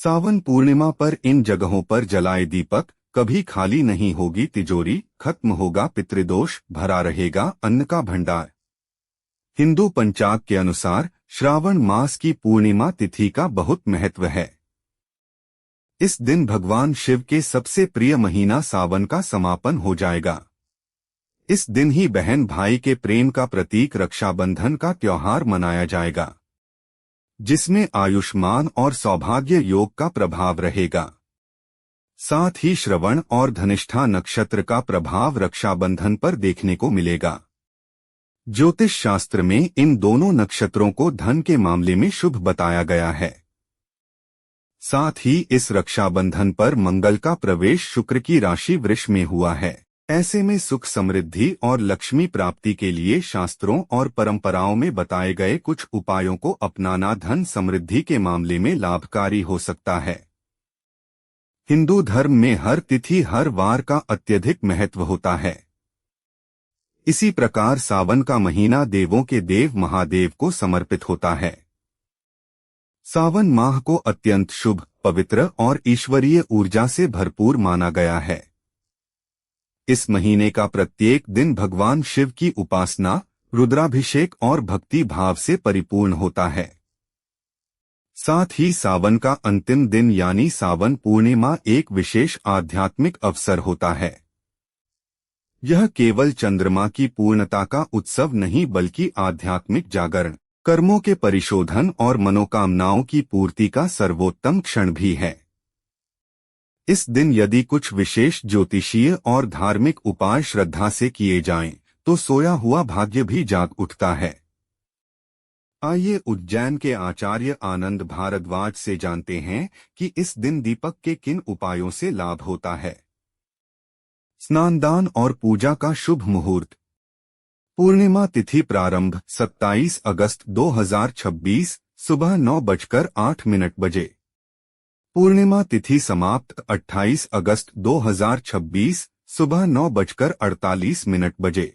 सावन पूर्णिमा पर इन जगहों पर जलाए दीपक, कभी खाली नहीं होगी तिजोरी, खत्म होगा पितृदोष, भरा रहेगा अन्न का भंडार। हिंदू पंचांग के अनुसार श्रावण मास की पूर्णिमा तिथि का बहुत महत्व है। इस दिन भगवान शिव के सबसे प्रिय महीना सावन का समापन हो जाएगा। इस दिन ही बहन भाई के प्रेम का प्रतीक रक्षाबंधन का त्योहार मनाया जाएगा, जिसमें आयुष्मान और सौभाग्य योग का प्रभाव रहेगा। साथ ही श्रवण और धनिष्ठा नक्षत्र का प्रभाव रक्षाबंधन पर देखने को मिलेगा। ज्योतिष शास्त्र में इन दोनों नक्षत्रों को धन के मामले में शुभ बताया गया है। साथ ही इस रक्षाबंधन पर मंगल का प्रवेश शुक्र की राशि वृष में हुआ है। ऐसे में सुख समृद्धि और लक्ष्मी प्राप्ति के लिए शास्त्रों और परंपराओं में बताए गए कुछ उपायों को अपनाना धन समृद्धि के मामले में लाभकारी हो सकता है। हिंदू धर्म में हर तिथि हर वार का अत्यधिक महत्व होता है। इसी प्रकार सावन का महीना देवों के देव महादेव को समर्पित होता है। सावन माह को अत्यंत शुभ, पवित्र और ईश्वरीय ऊर्जा से भरपूर माना गया है। इस महीने का प्रत्येक दिन भगवान शिव की उपासना, रुद्राभिषेक और भक्ति भाव से परिपूर्ण होता है। साथ ही सावन का अंतिम दिन यानी सावन पूर्णिमा एक विशेष आध्यात्मिक अवसर होता है। यह केवल चंद्रमा की पूर्णता का उत्सव नहीं बल्कि आध्यात्मिक जागरण, कर्मों के परिशोधन और मनोकामनाओं की पूर्ति का सर्वोत्तम क्षण भी है। इस दिन यदि कुछ विशेष ज्योतिषीय और धार्मिक उपाय श्रद्धा से किए जाएं, तो सोया हुआ भाग्य भी जाग उठता है। आइए उज्जैन के आचार्य आनंद भारद्वाज से जानते हैं कि इस दिन दीपक के किन उपायों से लाभ होता है। स्नानदान और पूजा का शुभ मुहूर्त। पूर्णिमा तिथि प्रारंभ 27 अगस्त 2026 सुबह 9:08 बजे। पूर्णिमा तिथि समाप्त 28 अगस्त 2026 सुबह 9:48 बजे।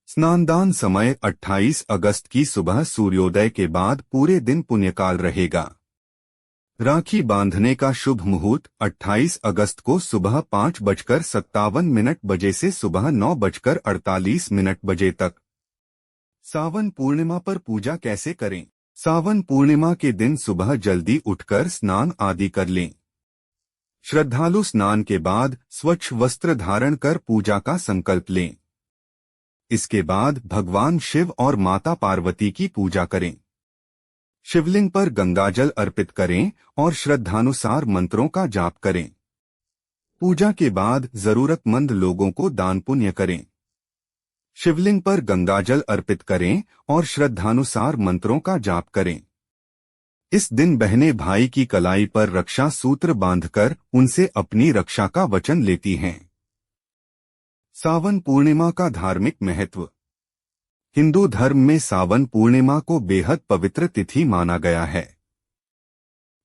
स्नानदान समय 28 अगस्त की सुबह सूर्योदय के बाद पूरे दिन पुण्यकाल रहेगा। राखी बांधने का शुभ मुहूर्त 28 अगस्त को सुबह 5:57 बजे से सुबह 9:48 बजे तक। सावन पूर्णिमा पर पूजा कैसे करें? सावन पूर्णिमा के दिन सुबह जल्दी उठकर स्नान आदि कर लें। श्रद्धालु स्नान के बाद स्वच्छ वस्त्र धारण कर पूजा का संकल्प लें। इसके बाद भगवान शिव और माता पार्वती की पूजा करें। शिवलिंग पर गंगाजल अर्पित करें और श्रद्धानुसार मंत्रों का जाप करें। पूजा के बाद जरूरतमंद लोगों को दान पुण्य करें। शिवलिंग पर गंगाजल अर्पित करें और श्रद्धानुसार मंत्रों का जाप करें। इस दिन बहनें भाई की कलाई पर रक्षा सूत्र बांधकर उनसे अपनी रक्षा का वचन लेती हैं। सावन पूर्णिमा का धार्मिक महत्व। हिंदू धर्म में सावन पूर्णिमा को बेहद पवित्र तिथि माना गया है।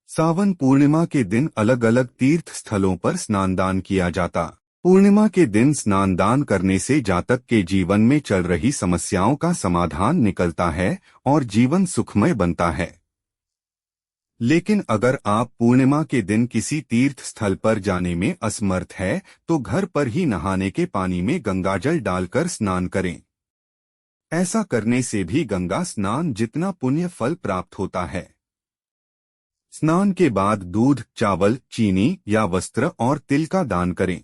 सावन पूर्णिमा के दिन अलग अलग तीर्थ स्थलों पर स्नानदान किया जाता। पूर्णिमा के दिन स्नानदान करने से जातक के जीवन में चल रही समस्याओं का समाधान निकलता है और जीवन सुखमय बनता है। लेकिन अगर आप पूर्णिमा के दिन किसी तीर्थ स्थल पर जाने में असमर्थ है, तो घर पर ही नहाने के पानी में गंगाजल डालकर स्नान करें। ऐसा करने से भी गंगा स्नान जितना पुण्य फल प्राप्त होता है। स्नान के बाद दूध, चावल, चीनी या वस्त्र और तिल का दान करें।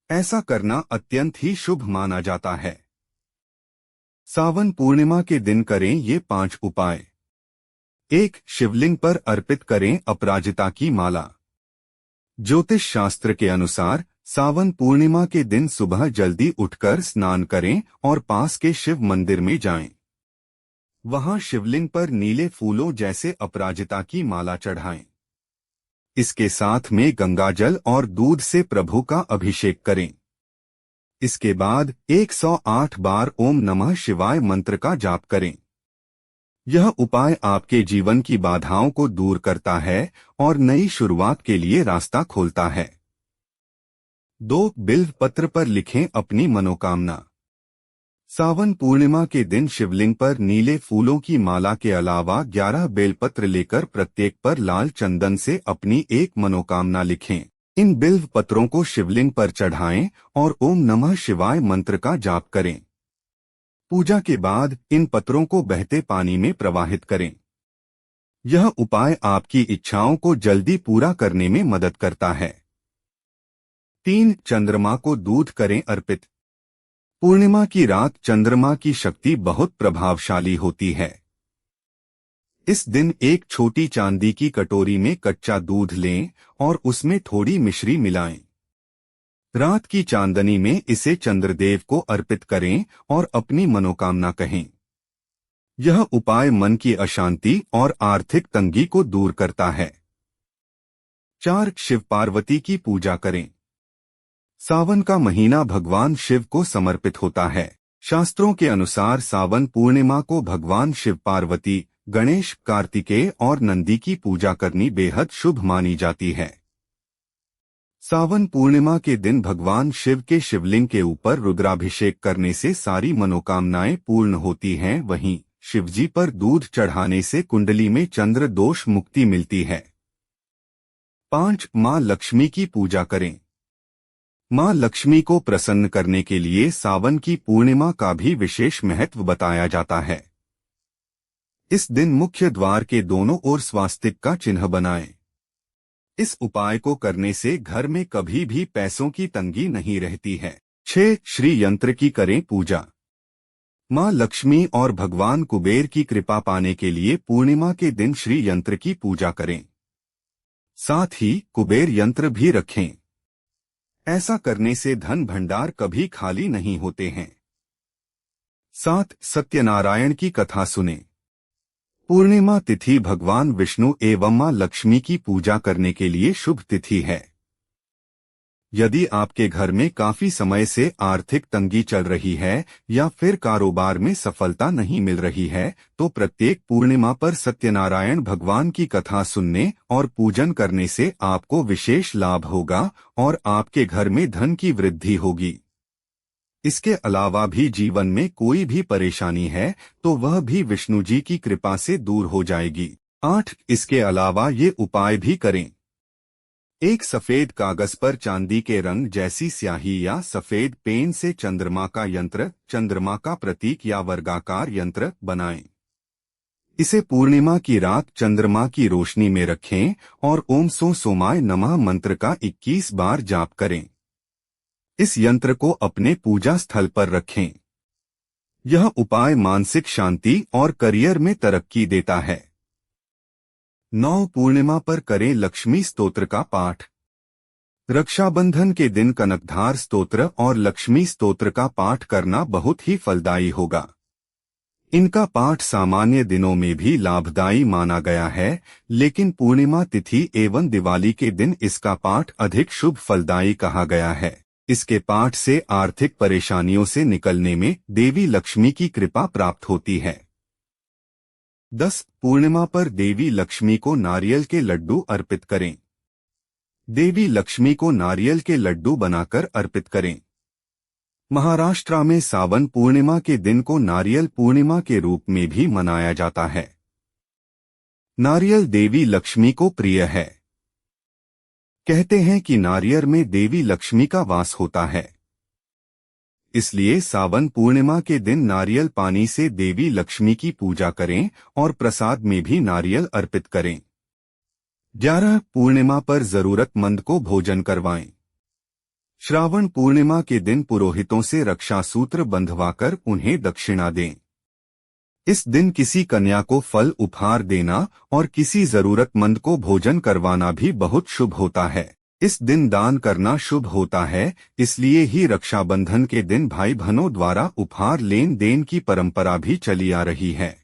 ऐसा करना अत्यंत ही शुभ माना जाता है। सावन पूर्णिमा के दिन करें ये 5 उपाय। 1. शिवलिंग पर अर्पित करें अपराजिता की माला। ज्योतिष शास्त्र के अनुसार सावन पूर्णिमा के दिन सुबह जल्दी उठकर स्नान करें और पास के शिव मंदिर में जाएं। वहां शिवलिंग पर नीले फूलों जैसे अपराजिता की माला चढ़ाएं। इसके साथ में गंगाजल और दूध से प्रभु का अभिषेक करें। इसके बाद 108 बार ओम नमः शिवाय मंत्र का जाप करें। यह उपाय आपके जीवन की बाधाओं को दूर करता है और नई शुरुआत के लिए रास्ता खोलता है। 2. बिल्व पत्र पर लिखें अपनी मनोकामना। सावन पूर्णिमा के दिन शिवलिंग पर नीले फूलों की माला के अलावा 11 बेलपत्र लेकर प्रत्येक पर लाल चंदन से अपनी एक मनोकामना लिखें। इन बिल्व पत्रों को शिवलिंग पर चढ़ाएं और ओम नमः शिवाय मंत्र का जाप करें। पूजा के बाद इन पत्रों को बहते पानी में प्रवाहित करें। यह उपाय आपकी इच्छाओं को जल्दी पूरा करने में मदद करता है। 3. चंद्रमा को दूध करें अर्पित। पूर्णिमा की रात चंद्रमा की शक्ति बहुत प्रभावशाली होती है। इस दिन एक छोटी चांदी की कटोरी में कच्चा दूध लें और उसमें थोड़ी मिश्री मिलाएं। रात की चांदनी में इसे चंद्रदेव को अर्पित करें और अपनी मनोकामना कहें। यह उपाय मन की अशांति और आर्थिक तंगी को दूर करता है। 4. शिव पार्वती की पूजा करें। सावन का महीना भगवान शिव को समर्पित होता है। शास्त्रों के अनुसार सावन पूर्णिमा को भगवान शिव पार्वती, गणेश, कार्तिकेय और नंदी की पूजा करनी बेहद शुभ मानी जाती है। सावन पूर्णिमा के दिन भगवान शिव के शिवलिंग के ऊपर रुद्राभिषेक करने से सारी मनोकामनाएं पूर्ण होती हैं। वहीं शिवजी पर दूध चढ़ाने से कुंडली में चंद्र दोष मुक्ति मिलती है। 5. मां लक्ष्मी की पूजा करें। मां लक्ष्मी को प्रसन्न करने के लिए सावन की पूर्णिमा का भी विशेष महत्व बताया जाता है। इस दिन मुख्य द्वार के दोनों ओर स्वास्तिक का चिन्ह बनाएं। इस उपाय को करने से घर में कभी भी पैसों की तंगी नहीं रहती है। 6. श्री यंत्र की करें पूजा। मां लक्ष्मी और भगवान कुबेर की कृपा पाने के लिए पूर्णिमा के दिन श्री यंत्र की पूजा करें। साथ ही कुबेर यंत्र भी रखें। ऐसा करने से धन भंडार कभी खाली नहीं होते हैं। 7. सत्यनारायण की कथा सुने। पूर्णिमा तिथि भगवान विष्णु एवं मां लक्ष्मी की पूजा करने के लिए शुभ तिथि है। यदि आपके घर में काफी समय से आर्थिक तंगी चल रही है या फिर कारोबार में सफलता नहीं मिल रही है, तो प्रत्येक पूर्णिमा पर सत्यनारायण भगवान की कथा सुनने और पूजन करने से आपको विशेष लाभ होगा और आपके घर में धन की वृद्धि होगी। इसके अलावा भी जीवन में कोई भी परेशानी है तो वह भी विष्णु जी की कृपा से दूर हो जाएगी। 8. इसके अलावा ये उपाय भी करें। एक सफेद कागज पर चांदी के रंग जैसी स्याही या सफेद पेन से चंद्रमा का यंत्र, चंद्रमा का प्रतीक या वर्गाकार यंत्र बनाएं। इसे पूर्णिमा की रात चंद्रमा की रोशनी में रखें और ओम सो सोमाय नमः मंत्र का 21 बार जाप करें। इस यंत्र को अपने पूजा स्थल पर रखें। यह उपाय मानसिक शांति और करियर में तरक्की देता है। 9. पूर्णिमा पर करें लक्ष्मी स्तोत्र का पाठ। रक्षाबंधन के दिन कनकधार स्तोत्र और लक्ष्मी स्तोत्र का पाठ करना बहुत ही फलदायी होगा। इनका पाठ सामान्य दिनों में भी लाभदायी माना गया है, लेकिन पूर्णिमा तिथि एवं दिवाली के दिन इसका पाठ अधिक शुभ फलदायी कहा गया है। इसके पाठ से आर्थिक परेशानियों से निकलने में देवी लक्ष्मी की कृपा प्राप्त होती है। 10. पूर्णिमा पर देवी लक्ष्मी को नारियल के लड्डू अर्पित करें। देवी लक्ष्मी को नारियल के लड्डू बनाकर अर्पित करें। महाराष्ट्र में सावन पूर्णिमा के दिन को नारियल पूर्णिमा के रूप में भी मनाया जाता है। नारियल देवी लक्ष्मी को प्रिय है। कहते हैं कि नारियल में देवी लक्ष्मी का वास होता है। इसलिए सावन पूर्णिमा के दिन नारियल पानी से देवी लक्ष्मी की पूजा करें और प्रसाद में भी नारियल अर्पित करें। 11. पूर्णिमा पर जरूरतमंद को भोजन करवाएं। श्रावण पूर्णिमा के दिन पुरोहितों से रक्षा सूत्र बंधवाकर उन्हें दक्षिणा दें। इस दिन किसी कन्या को फल उपहार देना और किसी जरूरतमंद को भोजन करवाना भी बहुत शुभ होता है। इस दिन दान करना शुभ होता है, इसलिए ही रक्षाबंधन के दिन भाई बहनों द्वारा उपहार लेन देन की परंपरा भी चली आ रही है।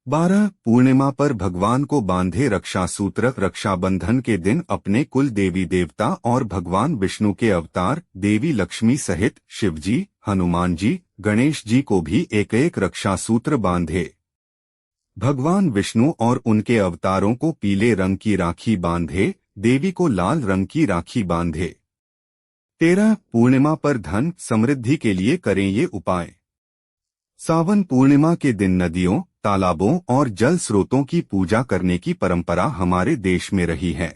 12. पूर्णिमा पर भगवान को बांधे रक्षा सूत्र। रक्षाबंधन के दिन अपने कुल देवी देवता और भगवान विष्णु के अवतार देवी लक्ष्मी सहित शिवजी, हनुमान जी, गणेश जी को भी एक एक रक्षा सूत्र बांधे। भगवान विष्णु और उनके अवतारों को पीले रंग की राखी बांधे, देवी को लाल रंग की राखी बांधे। 13 पूर्णिमा पर धन समृद्धि के लिए करें ये उपाय। सावन पूर्णिमा के दिन नदियों, तालाबों और जल स्रोतों की पूजा करने की परंपरा हमारे देश में रही है।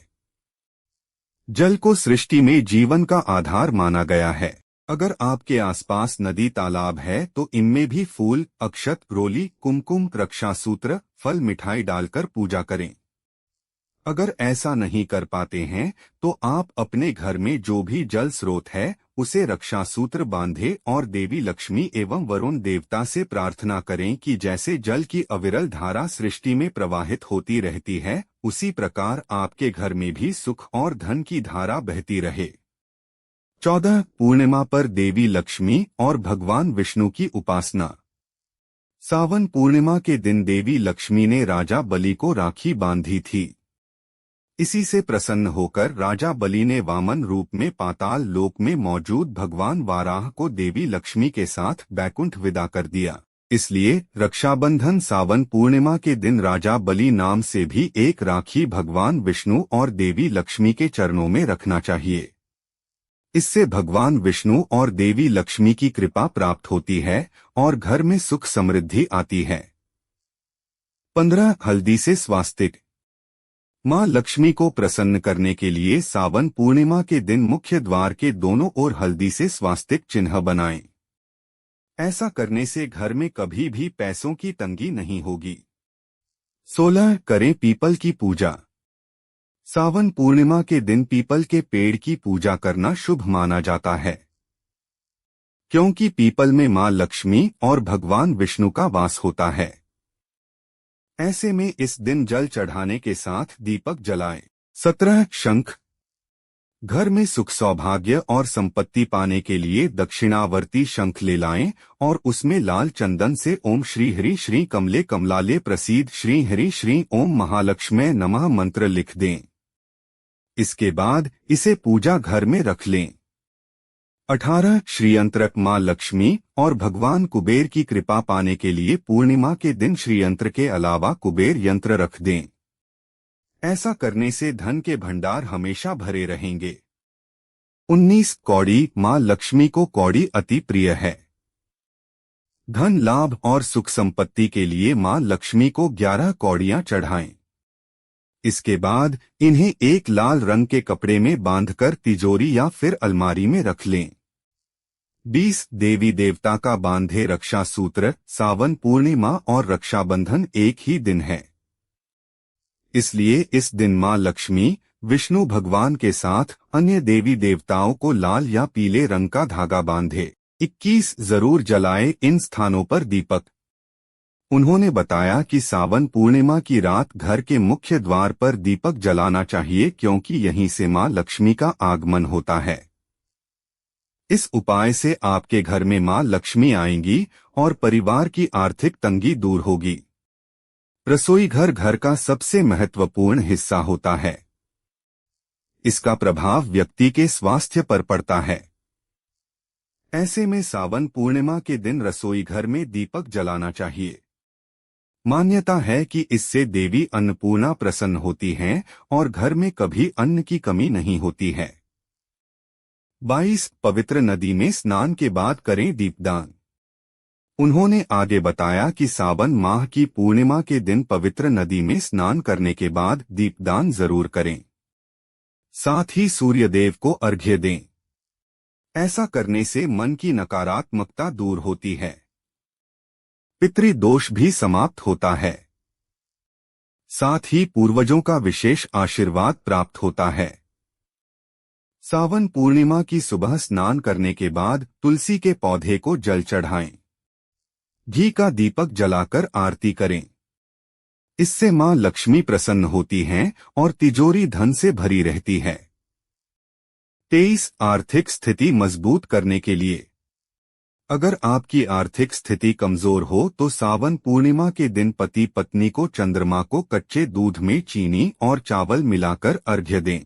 जल को सृष्टि में जीवन का आधार माना गया है। अगर आपके आसपास नदी तालाब है तो इनमें भी फूल, अक्षत, रोली, कुमकुम, रक्षा सूत्र, फल, मिठाई डालकर पूजा करें। अगर ऐसा नहीं कर पाते हैं तो आप अपने घर में जो भी जल स्रोत है उसे रक्षा सूत्र बांधे और देवी लक्ष्मी एवं वरुण देवता से प्रार्थना करें कि जैसे जल की अविरल धारा सृष्टि में प्रवाहित होती रहती है, उसी प्रकार आपके घर में भी सुख और धन की धारा बहती रहे। 14 पूर्णिमा पर देवी लक्ष्मी और भगवान विष्णु की उपासना। सावन पूर्णिमा के दिन देवी लक्ष्मी ने राजा बलि को राखी बांधी थी। इसी से प्रसन्न होकर राजा बलि ने वामन रूप में पाताल लोक में मौजूद भगवान वाराह को देवी लक्ष्मी के साथ बैकुंठ विदा कर दिया। इसलिए रक्षाबंधन सावन पूर्णिमा के दिन राजा बलि नाम से भी एक राखी भगवान विष्णु और देवी लक्ष्मी के चरणों में रखना चाहिए। इससे भगवान विष्णु और देवी लक्ष्मी की कृपा प्राप्त होती है और घर में सुख समृद्धि आती है। 15 हल्दी से स्वास्तिक। मां लक्ष्मी को प्रसन्न करने के लिए सावन पूर्णिमा के दिन मुख्य द्वार के दोनों ओर हल्दी से स्वास्तिक चिन्ह बनाएं। ऐसा करने से घर में कभी भी पैसों की तंगी नहीं होगी। 16 करें पीपल की पूजा। सावन पूर्णिमा के दिन पीपल के पेड़ की पूजा करना शुभ माना जाता है, क्योंकि पीपल में मां लक्ष्मी और भगवान विष्णु का वास होता है। ऐसे में इस दिन जल चढ़ाने के साथ दीपक जलाएं। 17 शंख। घर में सुख सौभाग्य और संपत्ति पाने के लिए दक्षिणावर्ती शंख ले लाएं और उसमें लाल चंदन से ओम श्री हरि श्री कमले कमलाले प्रसीद श्री हरि श्री ओम महालक्ष्मी नमः मंत्र लिख दें। इसके बाद इसे पूजा घर में रख लें। 18 श्रीयंत्र। मां लक्ष्मी और भगवान कुबेर की कृपा पाने के लिए पूर्णिमा के दिन श्रीयंत्र के अलावा कुबेर यंत्र रख दें। ऐसा करने से धन के भंडार हमेशा भरे रहेंगे। 19 कौड़ी। मां लक्ष्मी को कौड़ी अति प्रिय है। धन लाभ और सुख संपत्ति के लिए मां लक्ष्मी को 11 कौड़ियां चढ़ाएं। इसके बाद इन्हें एक लाल रंग के कपड़े में बांधकर तिजोरी या फिर अलमारी में रख लें। 20 देवी देवता का बांधे रक्षा सूत्र। सावन पूर्णिमा और रक्षाबंधन एक ही दिन है, इसलिए इस दिन मां लक्ष्मी, विष्णु भगवान के साथ अन्य देवी देवताओं को लाल या पीले रंग का धागा बांधे। 21 जरूर जलाए इन स्थानों पर दीपक। उन्होंने बताया कि सावन पूर्णिमा की रात घर के मुख्य द्वार पर दीपक जलाना चाहिए, क्योंकि यहीं से मां लक्ष्मी का आगमन होता है। इस उपाय से आपके घर में मां लक्ष्मी आएंगी और परिवार की आर्थिक तंगी दूर होगी। रसोई घर घर का सबसे महत्वपूर्ण हिस्सा होता है। इसका प्रभाव व्यक्ति के स्वास्थ्य पर पड़ता है। ऐसे में सावन पूर्णिमा के दिन रसोई घर में दीपक जलाना चाहिए। मान्यता है कि इससे देवी अन्नपूर्णा प्रसन्न होती हैं और घर में कभी अन्न की कमी नहीं होती है। 22 पवित्र नदी में स्नान के बाद करें दीपदान। उन्होंने आगे बताया कि सावन माह की पूर्णिमा के दिन पवित्र नदी में स्नान करने के बाद दीपदान जरूर करें। साथ ही सूर्यदेव को अर्घ्य दें। ऐसा करने से मन की नकारात्मकता दूर होती है। पितृदोष भी समाप्त होता है। साथ ही पूर्वजों का विशेष आशीर्वाद प्राप्त होता है। सावन पूर्णिमा की सुबह स्नान करने के बाद तुलसी के पौधे को जल चढ़ाएं। घी का दीपक जलाकर आरती करें। इससे मां लक्ष्मी प्रसन्न होती हैं और तिजोरी धन से भरी रहती है। 23 आर्थिक स्थिति मजबूत करने के लिए। अगर आपकी आर्थिक स्थिति कमजोर हो तो सावन पूर्णिमा के दिन पति पत्नी को चंद्रमा को कच्चे दूध में चीनी और चावल मिलाकर अर्घ्य दें।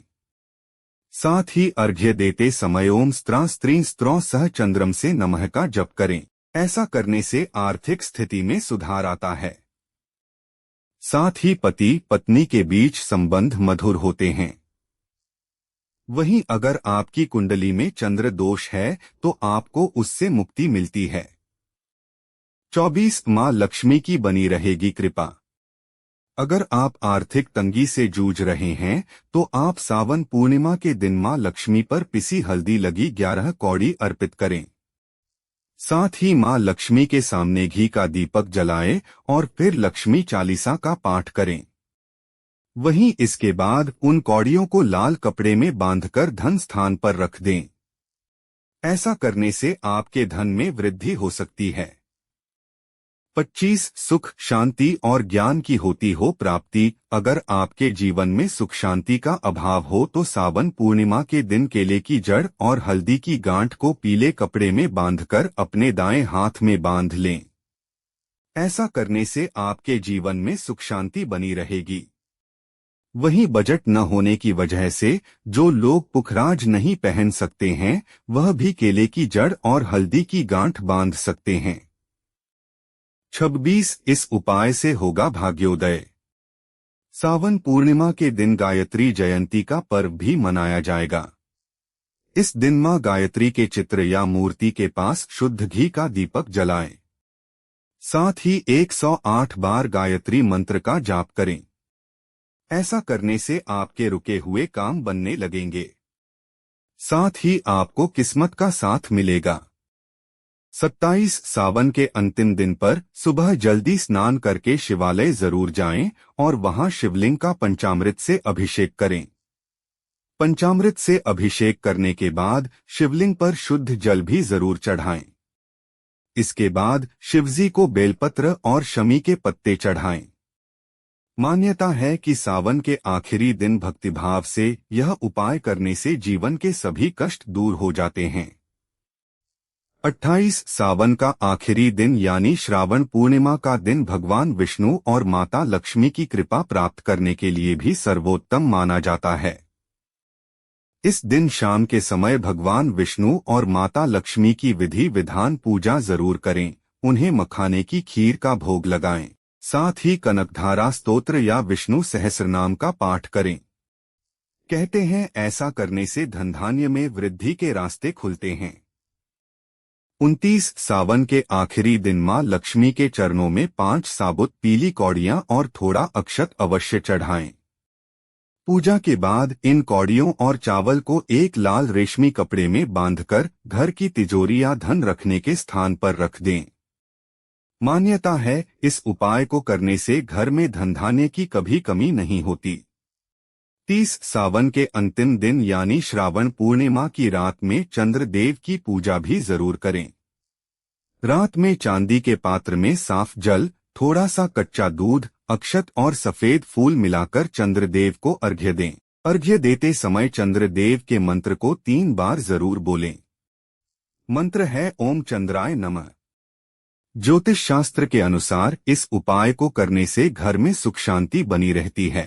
साथ ही अर्घ्य देते समय ओम स्त्रा स्त्री स्त्रों सह चंद्रम से नमः का जप करें। ऐसा करने से आर्थिक स्थिति में सुधार आता है। साथ ही पति पत्नी के बीच संबंध मधुर होते हैं। वहीं अगर आपकी कुंडली में चंद्र दोष है तो आपको उससे मुक्ति मिलती है। 24 मां लक्ष्मी की बनी रहेगी कृपा। अगर आप आर्थिक तंगी से जूझ रहे हैं तो आप सावन पूर्णिमा के दिन मां लक्ष्मी पर पिसी हल्दी लगी 11 कौड़ी अर्पित करें। साथ ही मां लक्ष्मी के सामने घी का दीपक जलाएं और फिर लक्ष्मी चालीसा का पाठ करें। वहीं इसके बाद उन कौड़ियों को लाल कपड़े में बांधकर धन स्थान पर रख दें। ऐसा करने से आपके धन में वृद्धि हो सकती है। 25 सुख शांति और ज्ञान की होती हो प्राप्ति। अगर आपके जीवन में सुख शांति का अभाव हो तो सावन पूर्णिमा के दिन केले की जड़ और हल्दी की गांठ को पीले कपड़े में बांधकर अपने दाएं हाथ में बांध लें। ऐसा करने से आपके जीवन में सुख शांति बनी रहेगी। वहीं बजट न होने की वजह से जो लोग पुखराज नहीं पहन सकते हैं वह भी केले की जड़ और हल्दी की गांठ बांध सकते हैं। 26 इस उपाय से होगा भाग्योदय। सावन पूर्णिमा के दिन गायत्री जयंती का पर्व भी मनाया जाएगा। इस दिन मां गायत्री के चित्र या मूर्ति के पास शुद्ध घी का दीपक जलाएं। साथ ही 108 बार गायत्री मंत्र का जाप करें। ऐसा करने से आपके रुके हुए काम बनने लगेंगे। साथ ही आपको किस्मत का साथ मिलेगा। 27 सावन के अंतिम दिन पर सुबह जल्दी स्नान करके शिवालय जरूर जाएं और वहां शिवलिंग का पंचामृत से अभिषेक करें। पंचामृत से अभिषेक करने के बाद शिवलिंग पर शुद्ध जल भी जरूर चढ़ाएं। इसके बाद शिवजी को बेलपत्र और शमी के पत्ते चढ़ाएं। मान्यता है कि सावन के आखिरी दिन भक्तिभाव से यह उपाय करने से जीवन के सभी कष्ट दूर हो जाते हैं। 28 सावन का आखिरी दिन यानी श्रावण पूर्णिमा का दिन भगवान विष्णु और माता लक्ष्मी की कृपा प्राप्त करने के लिए भी सर्वोत्तम माना जाता है। इस दिन शाम के समय भगवान विष्णु और माता लक्ष्मी की विधि विधान पूजा जरूर करें। उन्हें मखाने की खीर का भोग लगाएं। साथ ही कनकधारा स्तोत्र या विष्णु सहस्रनाम का पाठ करें। कहते हैं ऐसा करने से धनधान्य में वृद्धि के रास्ते खुलते हैं। 29 सावन के आखिरी दिन मां लक्ष्मी के चरणों में 5 साबुत पीली कौड़ियां और थोड़ा अक्षत अवश्य चढ़ाएं। पूजा के बाद इन कौड़ियों और चावल को एक लाल रेशमी कपड़े में बांधकर घर की तिजोरी या धन रखने के स्थान पर रख दें। मान्यता है इस उपाय को करने से घर में धनधान्य की कभी कमी नहीं होती। 30 सावन के अंतिम दिन यानी श्रावण पूर्णिमा की रात में चंद्रदेव की पूजा भी जरूर करें। रात में चांदी के पात्र में साफ जल, थोड़ा सा कच्चा दूध, अक्षत और सफेद फूल मिलाकर चंद्रदेव को अर्घ्य दें। अर्घ्य देते समय चंद्रदेव के मंत्र को 3 बार जरूर बोलें। मंत्र है ओम चंद्राय नमः। ज्योतिष शास्त्र के अनुसार इस उपाय को करने से घर में सुख शांति बनी रहती है।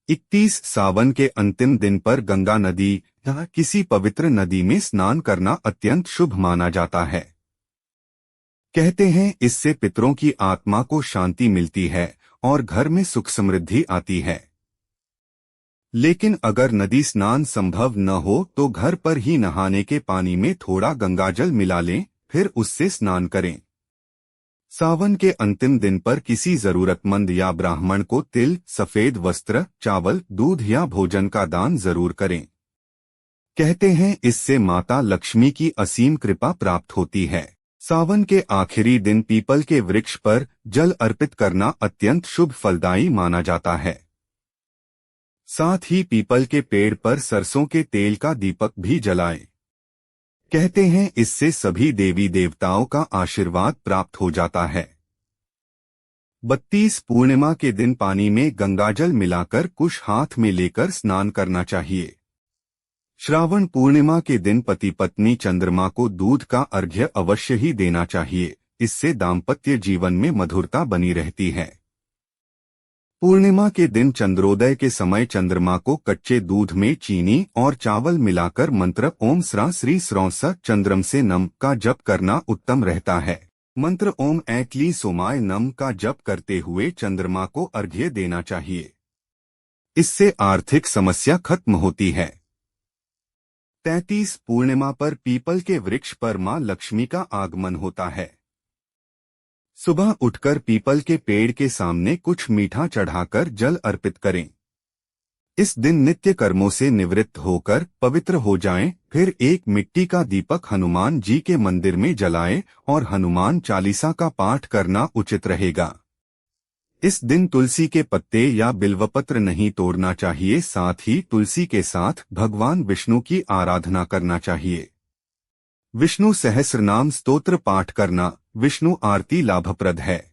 31 सावन के अंतिम दिन पर गंगा नदी या किसी पवित्र नदी में स्नान करना अत्यंत शुभ माना जाता है। कहते हैं इससे पितरों की आत्मा को शांति मिलती है और घर में सुख समृद्धि आती है। लेकिन अगर नदी स्नान संभव न हो तो घर पर ही नहाने के पानी में थोड़ा गंगाजल मिला लें, फिर उससे स्नान करें। सावन के अंतिम दिन पर किसी जरूरतमंद या ब्राह्मण को तिल, सफेद वस्त्र, चावल, दूध या भोजन का दान जरूर करें। कहते हैं इससे माता लक्ष्मी की असीम कृपा प्राप्त होती है। सावन के आखिरी दिन पीपल के वृक्ष पर जल अर्पित करना अत्यंत शुभ फलदायी माना जाता है। साथ ही पीपल के पेड़ पर सरसों के तेल का दीपक भी जलाएं। कहते हैं इससे सभी देवी देवताओं का आशीर्वाद प्राप्त हो जाता है। 32 पूर्णिमा के दिन पानी में गंगाजल मिलाकर कुश हाथ में लेकर स्नान करना चाहिए। श्रावण पूर्णिमा के दिन पति पत्नी चंद्रमा को दूध का अर्घ्य अवश्य ही देना चाहिए। इससे दाम्पत्य जीवन में मधुरता बनी रहती है। पूर्णिमा के दिन चंद्रोदय के समय चंद्रमा को कच्चे दूध में चीनी और चावल मिलाकर मंत्र ओम स्रा श्री स्रौं स चंद्रम से नम का जप करना उत्तम रहता है। मंत्र ओम ऐक्ली सोमाय नम का जप करते हुए चंद्रमा को अर्घ्य देना चाहिए। इससे आर्थिक समस्या खत्म होती है। 33 पूर्णिमा पर पीपल के वृक्ष पर मां लक्ष्मी का आगमन होता है। सुबह उठकर पीपल के पेड़ के सामने कुछ मीठा चढ़ाकर जल अर्पित करें। इस दिन नित्य कर्मों से निवृत्त होकर पवित्र हो जाएं, फिर एक मिट्टी का दीपक हनुमान जी के मंदिर में जलाएं और हनुमान चालीसा का पाठ करना उचित रहेगा। इस दिन तुलसी के पत्ते या बिल्वपत्र नहीं तोड़ना चाहिए, साथ ही तुलसी के साथ भगवान विष्णु की आराधना करना चाहिए। विष्णु सहस्रनाम स्तोत्र पाठ करना विष्णु आरती लाभप्रद है।